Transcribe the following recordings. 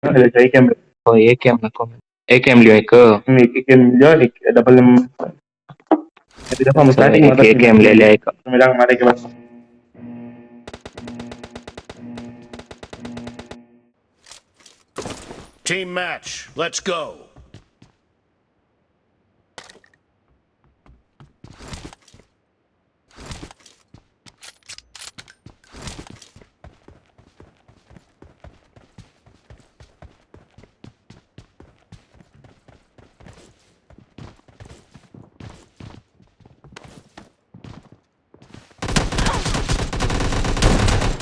एक कैम एक गेम नको एक गेम लियो एक एक गेम लियो एक डबल दफा अच्छा स्टार्टिंग में एक गेम ले लिया एक मिलांग मारे के बाद Team match, let's go.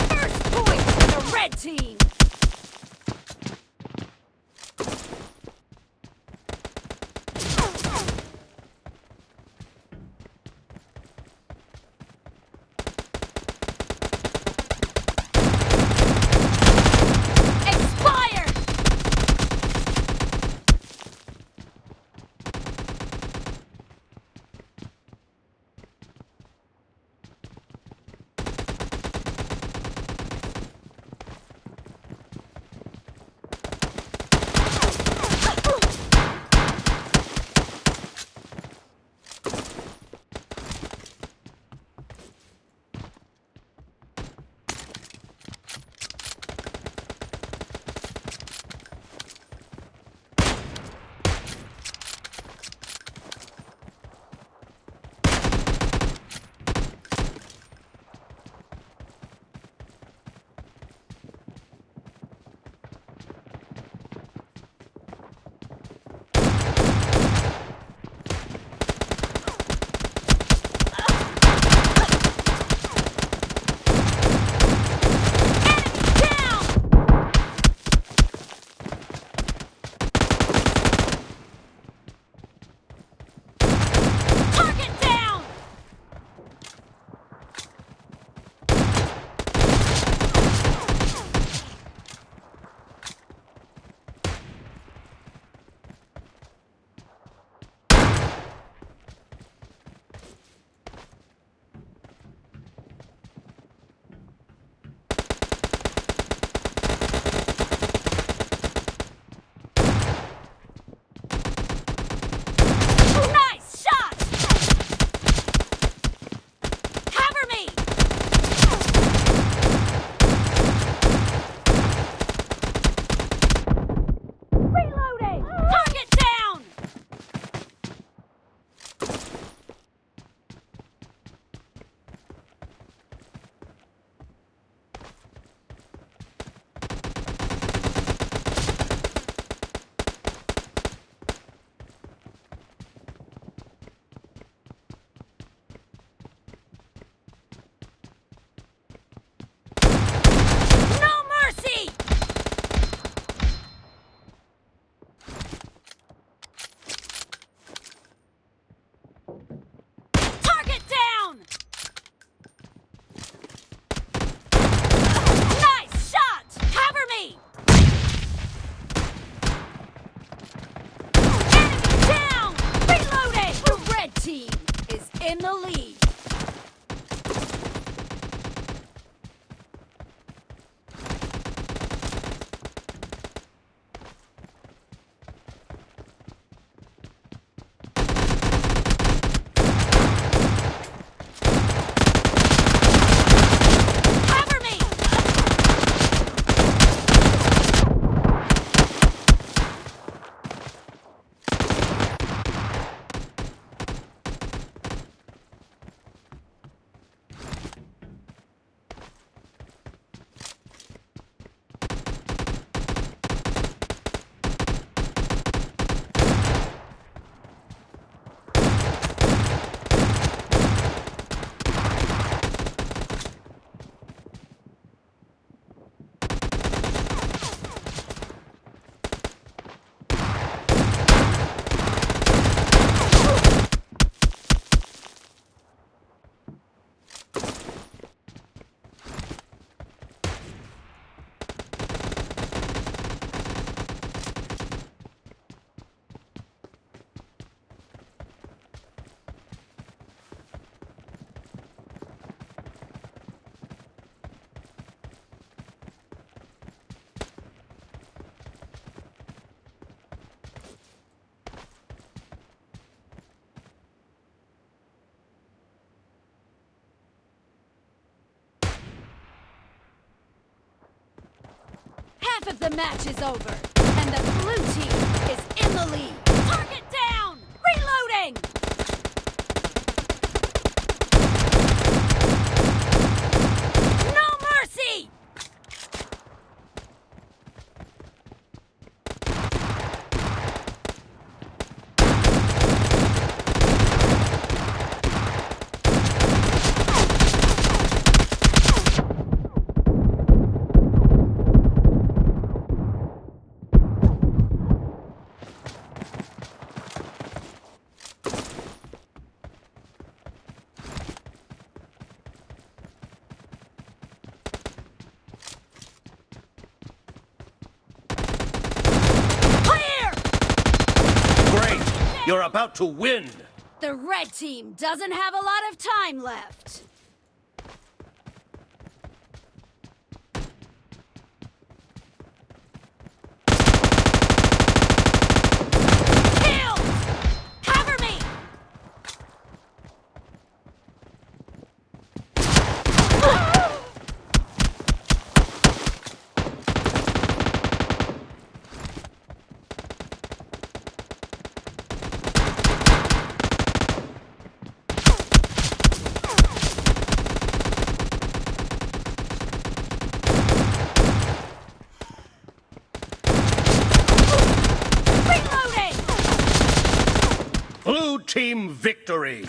First point for the red team. Expired. Down. Target down. Nice shot. Cover me. Reloading. Target down. No mercy. Target down. Nice shot. Cover me. Enemy down. Reloading. The red team is in the lead. Cover me. Half of the match is over, and the blue team is in the lead. Target down! Reloading! No mercy! Great! You're about to win! The red team doesn't have a lot of time left. Killed! Cover me! Reloading! Blue team victory!